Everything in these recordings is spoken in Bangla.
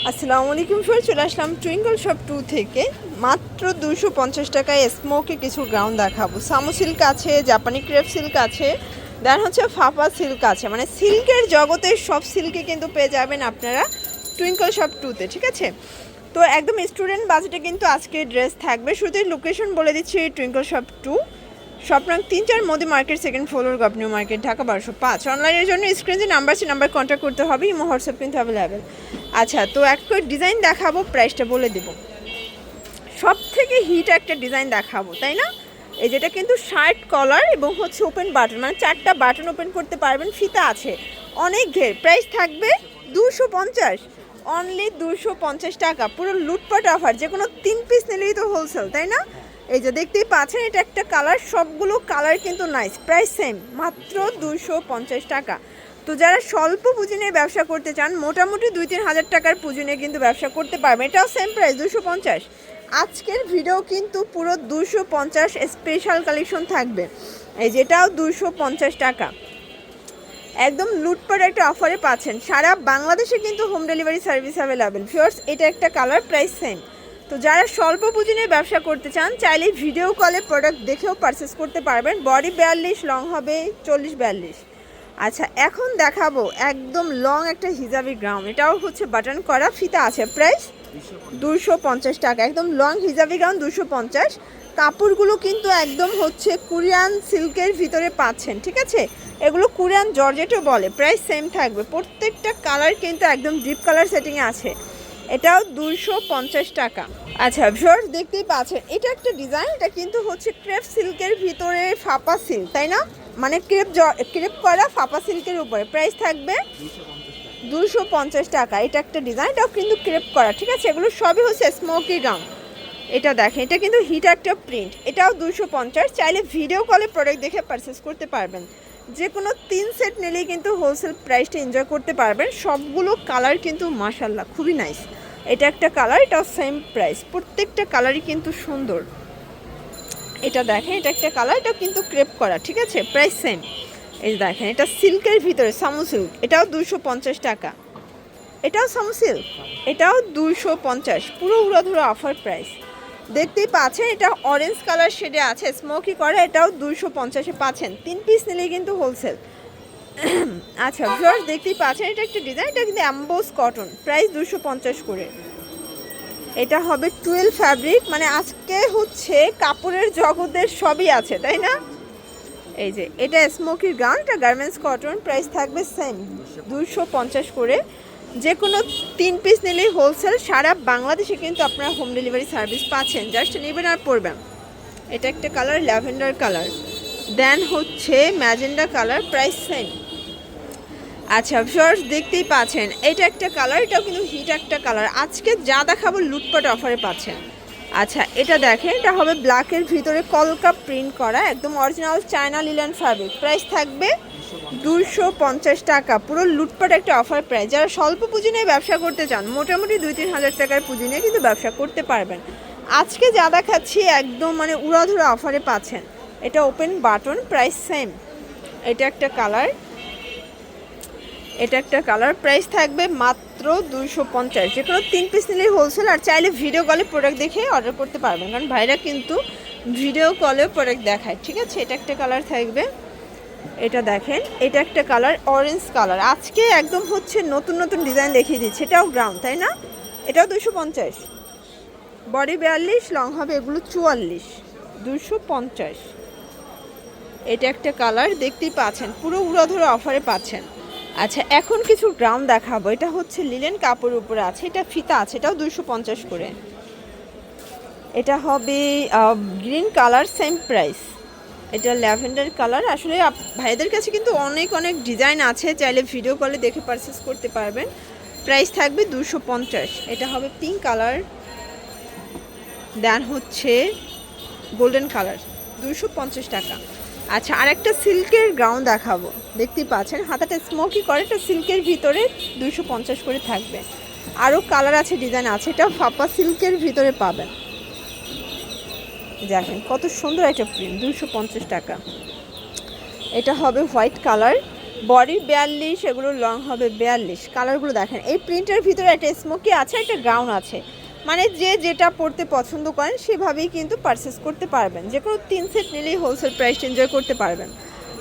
আসসালামু আলাইকুম ফ্রেন্ড, চলে আসলাম টুইঙ্কল শপ 2 থেকে। মাত্র 250 টাকায় স্মোকে কিছু গ্রাউন্ড দেখাবো। সামু সিল্ক আছে, জাপানি ক্রেপ সিল্ক আছে, দেন হচ্ছে ফাফা সিল্ক আছে। মানে সিল্কের জগতের সব সিল্কে কিন্তু পেয়ে যাবেন আপনারা টুইঙ্কল শপ 2-তে, ঠিক আছে? তো একদম স্টুডেন্ট বাজেটে কিন্তু আজকে ড্রেস থাকবে। শুরুতেই লোকেশন বলে দিচ্ছি, টুইঙ্কল শপ 2, শপ নং 3-4 Modi market, second floor, governor market, Dhaka 1205। অনলাইনের জন্য স্ক্রিনে যে নাম্বার আছে নাম্বার কন্ট্যাক্ট করতে হবে, ইমো হোয়াটসঅ্যাপ কিন্তু অ্যাভেলেবেল। আচ্ছা, তো একটা ডিজাইন দেখাবো, প্রাইসটা বলে দেব। সব থেকে হিট একটা ডিজাইন দেখাবো, তাই না? এই যেটা কিন্তু শার্ট কলার এবং হচ্ছে ওপেন বাটন, মানে 4টা বাটন ওপেন করতে পারবেন, ফিতা আছে, অনেক ঘের। প্রাইস থাকবে 250, অনলি 250 টাকা। পুরো লুটপাট অফার, যে কোনো 3 পিস নিলেই তো হোলসেল, তাই না? এই যে দেখতেই পাচ্ছেন, এটা একটা কালার, সবগুলো কালার কিন্তু নাইস। প্রাইস সেম, মাত্র 250 টাকা। তো যারা স্বল্প পুঁজি নিয়ে ব্যবসা করতে চান, মোটামুটি 2-3 হাজার টাকার পুঁজি নিয়ে কিন্তু ব্যবসা করতে পারবেন। এটাও সেম প্রাইস 250। আজকের ভিডিও কিন্তু পুরো 250 স্পেশাল কালেকশন থাকবে। এই যেটাও 250 টাকা, একদম লুটপাট একটা অফারে পাচ্ছেন। সারা বাংলাদেশে কিন্তু home delivery service available. Viewers, এটা একটা কালার, প্রাইস সেম। তো যারা স্বল্প পুঁজি নিয়ে ব্যবসা করতে চান, চাইলে ভিডিও কলে প্রোডাক্ট দেখেও পারচেস করতে পারবেন। বডি 42, লং হবে 40-42। আচ্ছা, এখন দেখাবো একদম লং একটা হিজাবি গ্রাউন্ড, এটাও হচ্ছে বাটন করা, ফিতা আছে। প্রাইস 250 টাকা, একদম লং হিজাবি গ্রাউন্ড 250। কাপড়গুলো কিন্তু একদম হচ্ছে কোরিয়ান সিল্কের ভিতরে পাচ্ছেন, ঠিক আছে? এগুলো কোরিয়ান জর্জেটও বলে। প্রাইস সেম থাকবে, প্রত্যেকটা কালার কিন্তু একদম ডিপ কালার সেটিংয়ে আছে। এটাও 250 টাকা। আচ্ছা ভিউয়ার্স, দেখতেই পাচ্ছেন, এটা একটা ডিজাইন, এটা কিন্তু হচ্ছে ক্রেপ সিল্কের ভিতরে ফাপা সিল্ক, তাই না? মানে ক্রেপ করা ফাপা সিল্কের উপরে। প্রাইস থাকবে 250 টাকা। এটা একটা ডিজাইন, এটাও কিন্তু ক্রেপ করা, ঠিক আছে? এগুলো সবই হচ্ছে স্মোকি গাউন। এটা দেখেন, এটা কিন্তু হিট একটা প্রিন্ট, এটাও 250। চাইলে ভিডিও কলে প্রোডাক্ট দেখে পারচেস করতে পারবেন। যে কোনো 3 সেট নিলেই কিন্তু হোলসেল প্রাইসটা এনজয় করতে পারবেন। সবগুলো কালার কিন্তু মাশাল্লাহ খুবই নাইস। এটা একটা কালার, এটাও সেম প্রাইস, প্রত্যেকটা কালারই কিন্তু সুন্দর। এটা দেখেন, এটা একটা কালার, এটাও কিন্তু ক্রেপ করা, ঠিক আছে? Price same. এই দেখেন, এটা সিল্কের ভিতরে সামু সিল্ক, এটাও 250 টাকা। এটাও সামু সিল্ক, এটাও 250, পুরো উড়াধুরা অফার প্রাইস। দেখতেই পাচ্ছেন, এটা অরেঞ্জ কালার শেডে আছে, স্মোকি করা, এটাও 250-এ পাচ্ছেন। 3 পিস নিলেই কিন্তু হোলসেল। আচ্ছা ভিউয়ার্স, দেখতেই পাচ্ছেন, এটা একটা ডিজাইন, এটা কিন্তু অ্যাম্বোস কটন, প্রাইস 250 করে। এটা হবে 12 ফ্যাব্রিক, মানে আজকে হচ্ছে কাপড়ের জগতের সবই আছে, তাই না? এই যে এটা স্মোকির গাউন, এটা গার্মেন্টস কটন, প্রাইস থাকবে সেম 250 করে। যে কোনো 3 পিস নিলেই হোলসেল। সারা বাংলাদেশে কিন্তু আপনারা হোম ডেলিভারি সার্ভিস পাচ্ছেন, জাস্ট নেবেন আর পরবেন। এটা একটা কালার, ল্যাভেন্ডার কালার, দেন হচ্ছে ম্যাজেন্ডা কালার, প্রাইস সেম। আচ্ছা ভিউয়ার্স, দেখতেই পাচ্ছেন, এটা একটা কালার, এটাও কিন্তু হিট একটা কালার। আজকে যা দেখাবো লুটপাট অফারে পাচ্ছেন। আচ্ছা, এটা দেখেন, এটা হবে ব্ল্যাকের ভিতরে কলকা প্রিন্ট করা, একদম original China linen fabric. Price থাকবে 250 টাকা, পুরো লুটপাট একটা অফার প্রাইস। যারা স্বল্প পুঁজি নিয়ে ব্যবসা করতে চান, মোটামুটি 2-3 হাজার টাকার পুঁজি নিয়ে কিন্তু ব্যবসা করতে পারবেন। আজকে যা দেখাচ্ছি একদম মানে উড়াধুরা অফারে পাচ্ছেন। এটা ওপেন বাটন, প্রাইস সেম। এটা একটা কালার, এটা একটা কালার, প্রাইস থাকবে মাত্র 250। যে কোনো 3 পিস নিলেই হোলসেল। আর চাইলে ভিডিও কলে প্রোডাক্ট দেখে অর্ডার করতে পারবেন, কারণ ভাইরা কিন্তু ভিডিও কলেও প্রোডাক্ট দেখায়, ঠিক আছে? এটা একটা কালার থাকবে, এটা দেখেন, এটা একটা কালার, অরেঞ্জ কালার। আজকে একদম হচ্ছে নতুন নতুন ডিজাইন দেখিয়ে দিচ্ছে। এটাও গ্রাউন্ড, তাই না? এটাও 250, বডি 42, লং হবে এগুলো 44, 250। এটা একটা কালার, দেখতেই পাচ্ছেন, পুরো উড়াধুরা অফারে পাচ্ছেন। আচ্ছা, এখন কিছু গ্রাউন্ড দেখাবো। এটা হচ্ছে লিলেন কাপড়ের উপরে আছে, এটা ফিতা আছে, এটাও 250 করে। এটা হবে গ্রিন কালার, সেম প্রাইস। এটা ল্যাভেন্ডার কালার। আসলে ভাইদের কাছে কিন্তু অনেক অনেক ডিজাইন আছে, চাইলে ভিডিও কলে দেখে পারচেস করতে পারবেন। প্রাইস থাকবে 250। এটা হবে পিঙ্ক কালার, দেন হচ্ছে গোল্ডেন কালার, 250 টাকা। আচ্ছা, আরেকটা সিল্কের গ্রাউন্ড দেখাবো। দেখতেই পাচ্ছেন, হাতাটা স্মোকি করে, এটা সিল্কের ভিতরে 250 করে থাকবে। আরও কালার আছে, ডিজাইন আছে, এটা ফাপা সিল্কের ভিতরে পাবেন। দেখেন কত সুন্দর একটা প্রিন্ট, 250 টাকা। এটা হবে হোয়াইট কালার, বডি 42, এগুলো লং হবে 42। কালারগুলো দেখেন, এই প্রিন্টের ভিতরে একটা স্মোকি আছে, একটা গ্রাউন আছে, মানে যে যেটা পড়তে পছন্দ করেন সেভাবেই কিন্তু পারচেস করতে পারবেন। যে কোনো 3 সেট নিলেই হোলসেল প্রাইস এনজয় করতে পারবেন।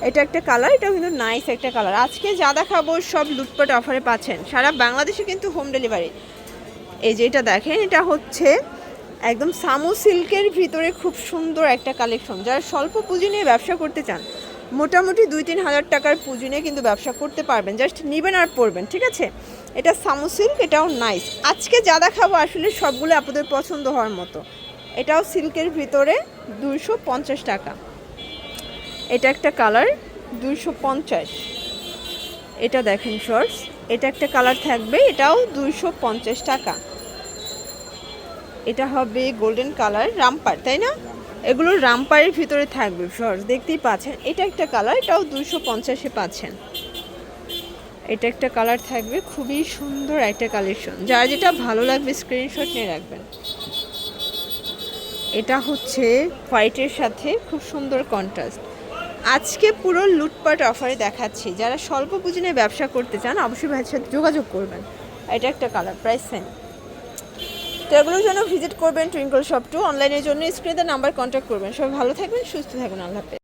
এটা একটা কালার, এটা কিন্তু নাইস একটা কালার। আজকে যা দেখাবো সব লুটপাট অফারে পাচ্ছেন, সারা বাংলাদেশে কিন্তু হোম ডেলিভারি। এই যে এটা দেখেন, এটা হচ্ছে একদম সামু সিল্কের ভিতরে খুব সুন্দর একটা কালেকশন। যারা স্বল্প পুঁজি নিয়ে ব্যবসা করতে চান, মোটামুটি 2-3 হাজার টাকার পুঁজি নিয়ে কিন্তু ব্যবসা করতে পারবেন, জাস্ট নেবেন আর পড়বেন, ঠিক আছে। এটা সামু সিল্ক, এটাও নাইস। আজকে যা দেখাবো আসলে সবগুলো আপনাদের পছন্দ হওয়ার মতো। এটাও সিল্কের ভিতরে 250 টাকা। এটা একটা কালার 250। এটা দেখেন শর্টস, এটা একটা কালার থাকবে, এটাও 250 টাকা। এটা হবে গোল্ডেন কালার, রামপার, তাই না? এগুলো রামপারের ভিতরে থাকবে শর্টস, দেখতেই পাচ্ছেন। এটা একটা কালার, এটাও 250-এ পাচ্ছেন। এটা একটা কালার থাকবে, খুবই সুন্দর একটা কালেকশন। যার যেটা ভালো লাগবে স্ক্রিনশট নিয়ে রাখবেন। এটা হচ্ছে হোয়াইটের সাথে খুব সুন্দর কন্ট্রাস্ট। আজকে পুরো লুটপাট অফারে দেখাচ্ছি। যারা স্বল্প পুঁজি নিয়ে ব্যবসা করতে চান অবশ্যই ভাইয়ের সাথে যোগাযোগ করবেন। এটা একটা কালার, প্রাইস সেম। তো এগুলোর জন্য ভিজিট করবেন টুইঙ্কল শপ 2। অনলাইনের জন্য স্ক্রিনে নাম্বার কন্ট্যাক্ট করবেন। সবাই ভালো থাকবেন, সুস্থ থাকবেন, আল্লাহ হাফেজ।